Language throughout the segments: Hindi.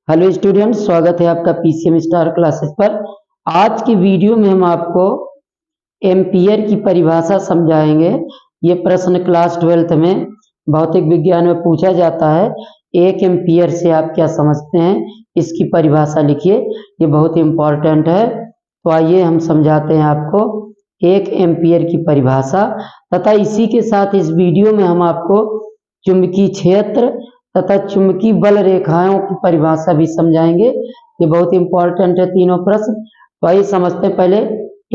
हेलो स्टूडेंट, स्वागत है आपका पीसीएम स्टार क्लासेस पर। आज की वीडियो में हम आपको एम्पियर की परिभाषा समझाएंगे। ये प्रश्न क्लास 12th में भौतिक विज्ञान में पूछा जाता है। एक एम्पियर से आप क्या समझते हैं, इसकी परिभाषा लिखिए, ये बहुत इंपॉर्टेंट है। तो आइए हम समझाते हैं आपको एक एम्पियर की परिभाषा, तथा इसी के साथ इस वीडियो में हम आपको चुंबकीय क्षेत्र तथा चुंबकीय बल रेखाओं की परिभाषा भी समझाएंगे। ये बहुत इंपॉर्टेंट है तीनों प्रश्न। तो आइए समझते हैं पहले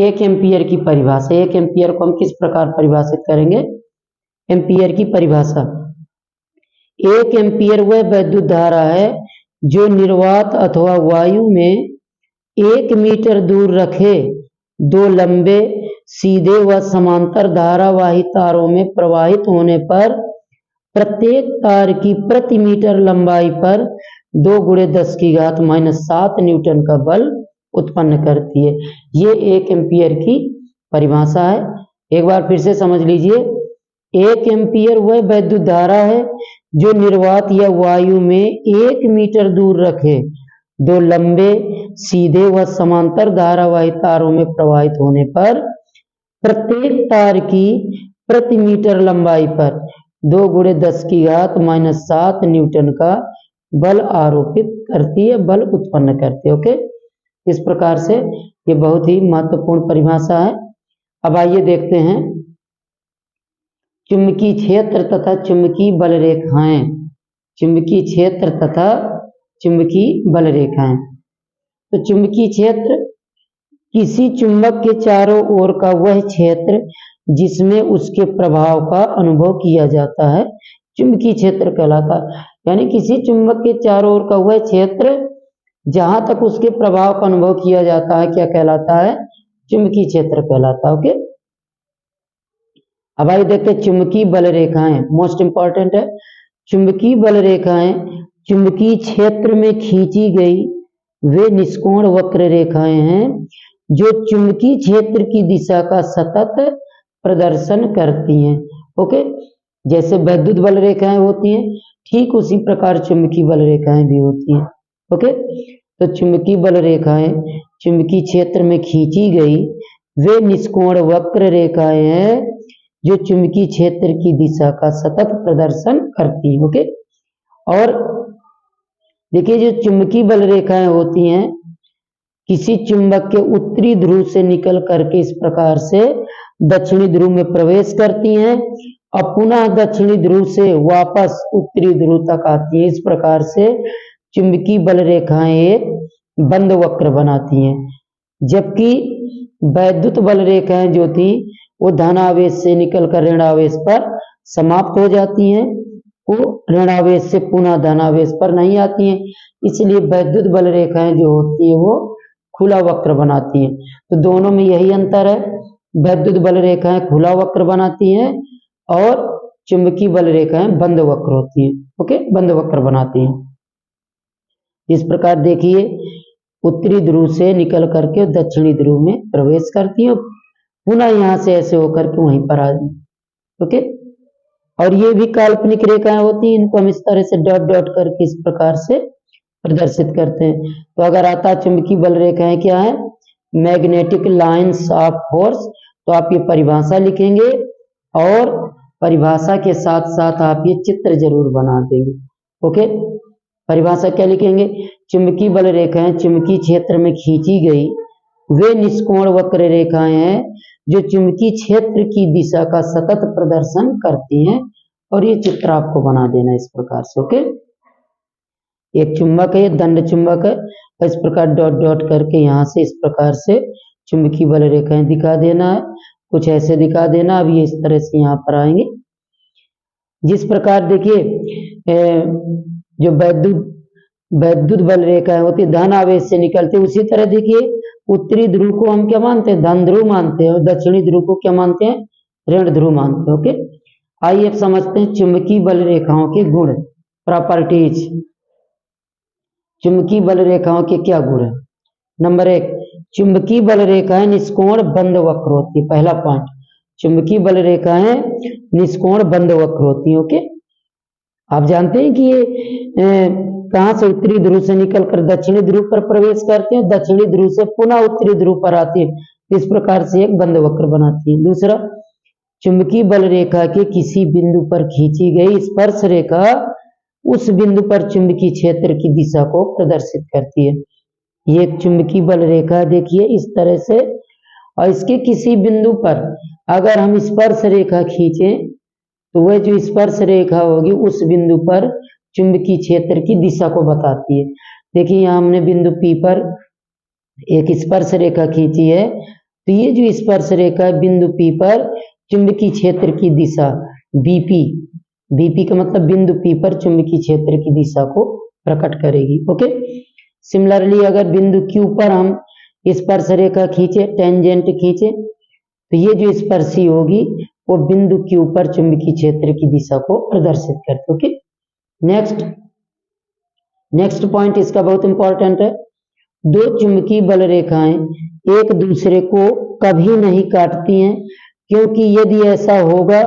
एक एम्पियर की परिभाषा। एक एम्पियर को हम किस प्रकार परिभाषित करेंगे। एम्पियर की परिभाषा, एक एम्पियर वह वैद्युत धारा है जो निर्वात अथवा वायु में 1 मीटर दूर रखे दो लंबे सीधे व समांतर धारावाही तारों में प्रवाहित होने पर प्रत्येक तार की प्रति मीटर लंबाई पर 2 × 10⁻⁷ न्यूटन का बल उत्पन्न करती है। ये एक एम्पियर की परिभाषा है। एक बार फिर से समझ लीजिए। एक एम्पियर वह वैद्युत धारा है जो निर्वात या वायु में 1 मीटर दूर रखे दो लंबे सीधे व समांतर धारावाही तारों में प्रवाहित होने पर प्रत्येक तार की प्रति मीटर लंबाई पर 2 × 10⁻⁷ न्यूटन का बल आरोपित करती है, बल उत्पन्न करती है। ओके, इस प्रकार से ये बहुत ही महत्वपूर्ण परिभाषा है। अब आइए देखते हैं चुंबकीय क्षेत्र तथा चुंबकीय बल रेखाएं। चुंबकीय क्षेत्र तथा चुंबकीय बल रेखाएं। तो चुंबकीय क्षेत्र किसी चुंबक के चारों ओर का वह क्षेत्र जिसमें उसके प्रभाव का अनुभव किया जाता है, चुंबकीय क्षेत्र कहलाता है। यानी किसी चुंबक के चारों ओर का वह क्षेत्र जहां तक उसके प्रभाव का अनुभव किया जाता है, क्या कहलाता है? चुंबकीय क्षेत्र कहलाता है। ओके, अब आइए देखते हैं चुंबकीय बल रेखाएं। मोस्ट इंपॉर्टेंट है। चुंबकीय बल रेखाएं चुंबकीय क्षेत्र में खींची गई वे निष्कोण वक्र रेखाएं हैं जो चुंबकीय क्षेत्र की दिशा का सतत प्रदर्शन करती हैं। ओके, जैसे विद्युत बल रेखाएं होती हैं, ठीक उसी प्रकार चुंबकीय बल रेखाएं भी होती हैं। ओके, तो चुंबकीय बल रेखाएं चुंबकीय क्षेत्र में खींची गई वे निष्कोण वक्र रेखाएं हैं जो चुंबकीय क्षेत्र की दिशा का सतत प्रदर्शन करती हैं। ओके, और देखिए जो चुंबकीय बल रेखाएं होती हैं किसी चुंबक के उत्तरी ध्रुव से निकल करके इस प्रकार से दक्षिणी ध्रुव में प्रवेश करती हैं और पुनः दक्षिणी ध्रुव से वापस उत्तरी ध्रुव तक आती हैं। इस प्रकार से चुंबकीय बल रेखाएं एक बंद वक्र बनाती हैं, जबकि वैद्युत बल रेखाएं जो थी वो धनावेश से निकलकर ऋणावेश पर समाप्त हो जाती हैं, वो ऋणावेश से पुनः धनावेश पर नहीं आती हैं। इसलिए वैद्युत बल रेखाएं जो होती है वो खुला वक्र बनाती हैं। तो दोनों में यही अंतर है, वैद्युत बल रेखाएं खुला वक्र बनाती हैं और चुंबकीय बल रेखाएं बंद वक्र होती हैं। ओके, बंद वक्र बनाती हैं। इस प्रकार देखिए उत्तरी ध्रुव से निकल करके दक्षिणी ध्रुव में प्रवेश करती है, पुनः यहां से ऐसे होकर के वहीं पर आ जाती। ओके, और ये भी काल्पनिक रेखाएं होती हैं, इनको हम इस तरह से डॉट डॉट करके इस प्रकार से प्रदर्शित करते हैं। तो अगर आता चुंबकीय बल रेखाएं क्या है? Magnetic lines of force. तो आप ये परिभाषा लिखेंगे और परिभाषा के साथ साथ आप ये चित्र जरूर बना देंगे। ओके, परिभाषा क्या लिखेंगे? चुंबकीय बल रेखाएं चुंबकीय क्षेत्र में खींची गई वे निष्कोण वक्र रेखाएं हैं जो चुंबकीय क्षेत्र की दिशा का सतत प्रदर्शन करती हैं, और ये चित्र आपको बना देना है इस प्रकार से। ओके, एक चुंबक है, दंड चुंबक है, इस प्रकार डॉट डॉट करके यहाँ से इस प्रकार से चुंबकीय बल रेखाएं दिखा देना है, कुछ ऐसे दिखा देना। अब ये इस तरह से यहाँ पर आएंगे। जिस प्रकार देखिए जो वैद्युत बल रेखाएं होती धन आवेश से निकलती, उसी तरह देखिए उत्तरी ध्रुव को हम क्या मानते हैं? धन ध्रुव मानते हैं, और दक्षिणी ध्रुव को क्या मानते हैं? ऋण ध्रुव मानते हैं। ओके, आइए अब समझते हैं चुंबकीय बल रेखाओं के गुण, प्रॉपर्टीज। चुंबकीय बल रेखाओं के क्या गुण है? नंबर 1, चुंबकीय बल रेखाएं निष्कोण बंद वक्र होती है। पहला पॉइंट, चुंबकीय बल रेखाएं निष्कोण बंद वक्र होती है। ओके, आप जानते हैं कि ये कहाँ से उत्तरी ध्रुव से निकलकर दक्षिणी ध्रुव पर प्रवेश करते हैं, दक्षिणी ध्रुव से पुनः उत्तरी ध्रुव पर आती है। इस प्रकार से एक बंद वक्र बनाती है। दूसरा, चुंबकीय बल रेखा के किसी बिंदु पर खींची गई स्पर्श रेखा उस बिंदु पर चुंबकीय क्षेत्र की दिशा को प्रदर्शित करती है। ये एक चुंबकीय बल रेखा देखिए इस तरह से, और इसके किसी बिंदु पर अगर हम स्पर्श रेखा खींचें तो वह जो स्पर्श रेखा होगी उस बिंदु पर चुंबकीय क्षेत्र की दिशा को बताती है। देखिए यहाँ हमने बिंदु P पर एक स्पर्श रेखा खींची है, तो ये जो स्पर्श रेखा है बिंदु P पर चुंबकीय क्षेत्र की दिशा BP का मतलब बिंदु P पर चुंबकीय क्षेत्र की दिशा को प्रकट करेगी। ओके, सिमिलरली अगर बिंदु Q पर हम स्पर्श रेखा खींचे, टेंजेंट खींचे, तो ये जो स्पर्शी होगी वो बिंदु Q पर चुंबकीय क्षेत्र की दिशा को प्रदर्शित करती है। ओके, नेक्स्ट पॉइंट इसका बहुत इंपॉर्टेंट है। दो चुंबकीय बल रेखाएं एक दूसरे को कभी नहीं काटती हैं, क्योंकि यदि ऐसा होगा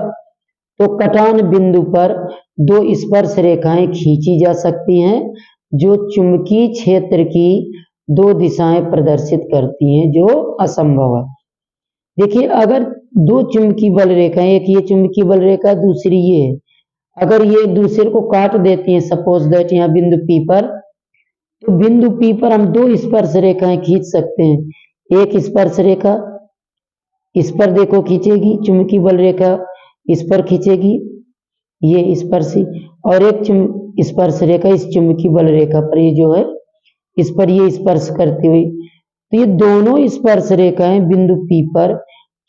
तो कटान बिंदु पर दो स्पर्श रेखाएं खींची जा सकती हैं जो चुंबकीय क्षेत्र की दो दिशाएं प्रदर्शित करती हैं, जो असंभव है। देखिए अगर दो चुंबकीय बल रेखाएं, एक ये चुंबकीय बल रेखा दूसरी ये है, अगर ये एक दूसरे को काट देती हैं, सपोज दैट यहाँ बिंदु P पर, तो बिंदु P पर हम दो स्पर्श रेखाएं खींच सकते हैं। एक स्पर्श रेखा इस पर देखो खींचेगी चुंबकीय बल रेखा, इस पर खींचेगी ये स्पर्शी, और एक स्पर्श रेखा इस चुंबकीय बल रेखा पर ये जो है इस पर ये स्पर्श करती हुई, तो ये दोनों स्पर्श रेखाएं बिंदु P पर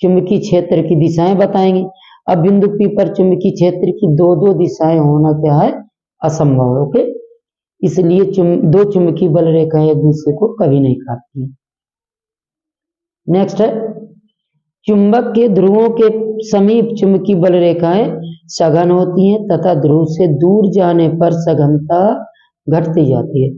चुंबकीय क्षेत्र की दिशाएं बताएंगी। अब बिंदु P पर चुंबकीय क्षेत्र की दो दो दिशाएं होना क्या है, असंभव है। ओके, इसलिए दो चुंबकीय बल रेखाएं एक दूसरे को कभी नहीं काटती। नेक्स्ट है, चुंबक के ध्रुवों के समीप चुंबकीय बल रेखाएं सघन होती हैं तथा ध्रुव से दूर जाने पर सघनता घटती जाती है।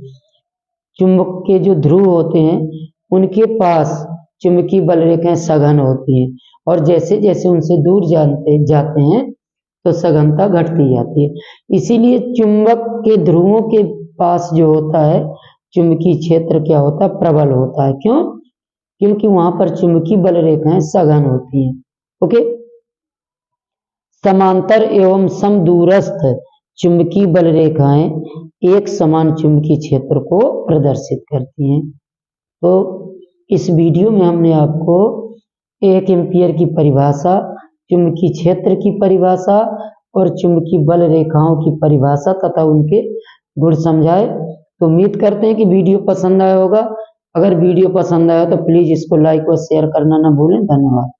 चुंबक के जो ध्रुव होते हैं उनके पास चुंबकीय बल रेखाएं सघन होती हैं, और जैसे जैसे उनसे दूर जाते हैं तो सघनता घटती जाती है। इसीलिए चुंबक के ध्रुवों के पास जो होता है चुंबकीय क्षेत्र क्या होता है, प्रबल होता है। क्यों? क्योंकि वहां पर चुंबकीय बल रेखाएं सघन होती हैं। ओके, समांतर एवं समदूरस्थ चुंबकीय बल रेखाएं एक समान चुंबकीय क्षेत्र को प्रदर्शित करती हैं। तो इस वीडियो में हमने आपको 1 एम्पीयर की परिभाषा, चुंबकीय क्षेत्र की परिभाषा और चुंबकीय बल रेखाओं की परिभाषा तथा उनके गुण समझाए। तो उम्मीद करते हैं कि वीडियो पसंद आया होगा। अगर वीडियो पसंद आया तो प्लीज इसको लाइक और शेयर करना ना भूलें। धन्यवाद।